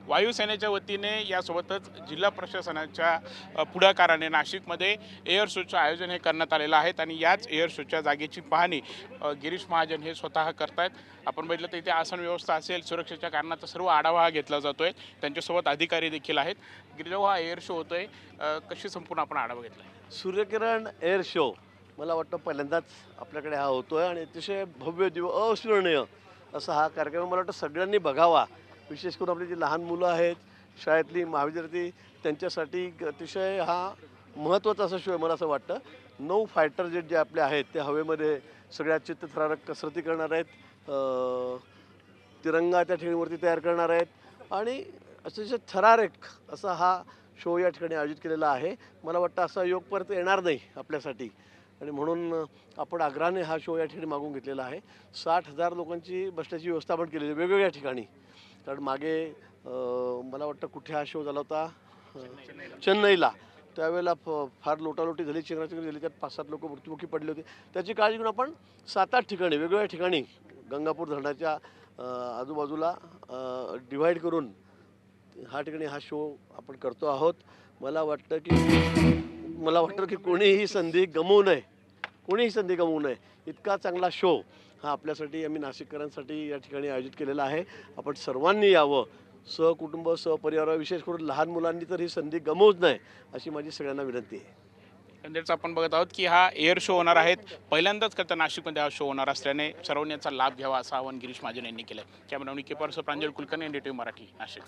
वायुसेनेच्या वतीने यासोबतच जिल्हा प्रशासनाच्या पुढाकाराने नाशिकमध्ये एअर शोचं आयोजन हे करण्यात आलेलं आहे आणि याच एअर शोच्या जागेची पाहणी गिरीश महाजन हे स्वतः करतायत। आपण बघितलं तर इथे आसन व्यवस्था असेल, सुरक्षेच्या कारणाचा सर्व आढावा घेतला जातोय। त्यांच्यासोबत अधिकारी देखील आहेत। गिरीश, हा एअर शो होतोय, कशी संपूर्ण आपण आढावा घेतलाय? सूर्यकिरण एअर शो मला वाटतं पहिल्यांदाच आपल्याकडे हा होतो आहे आणि अतिशय भव्य अविस्मरणीय असा हा कार्यक्रम मला वाटतं सगळ्यांनी बघावा। विशेष करून आपली जी लहान मुलं आहेत, शाळेतली महाविद्यार्थी, त्यांच्यासाठी अतिशय हा महत्त्वाचा असा शो आहे मला असं वाटतं। 9 फायटर जेट जे आपले आहेत ते हवेमध्ये सगळ्या चित्तथरारक कसरती करणार आहेत, तिरंगा त्या ठिकाणीवरती तयार करणार आहेत आणि अतिशय थरारक असा हा शो या ठिकाणी आयोजित केलेला आहे। मला वाटतं असा योग परत येणार नाही आपल्यासाठी आणि म्हणून आपण आग्रहाने हा शो या ठिकाणी मागून घेतलेला आहे। 60,000 लोकांची बसण्याची व्यवस्था आपण केलेली आहे वेगवेगळ्या ठिकाणी। कारण मागे मला वाटतं कुठे हा शो झाला होता, चेन्नईला, त्यावेळेला फार लोटालोटी झाली, चेंगराचेंगरी झाली, त्यात 5-7 लोक मृत्युमुखी पडले होते। त्याची काळजी घेऊन आपण 7-8 ठिकाणी वेगवेगळ्या ठिकाणी गंगापूर धरणाच्या आजूबाजूला डिव्हाइड करून ह्या ठिकाणी हा शो आपण करतो आहोत। मला वाटतं की कोणीही संधी गमवू नये। इतका चांगला शो हा आपल्यासाठी, आम्ही नाशिककरांसाठी या ठिकाणी आयोजित केलेला आहे। आपण सर्वांनी यावं, सहकुटुंब सहपरिवार, विशेष करून लहान मुलांनी तर ही संधी गमवूच नये अशी माझी सगळ्यांना विनंती आहे। एकंदरीत आपण बघत आहोत की हा एअर शो होणार आहेत। पहिल्यांदाच करता नाशिकमध्ये हा शो होणार असल्याने सर्वांनी याचा लाभ घ्यावा असं आवाहन गिरीश महाजन यांनी केलं। कॅमेरामॅन के. प्रांजल कुलकर्णी, NDTV मराठी, नाशिक।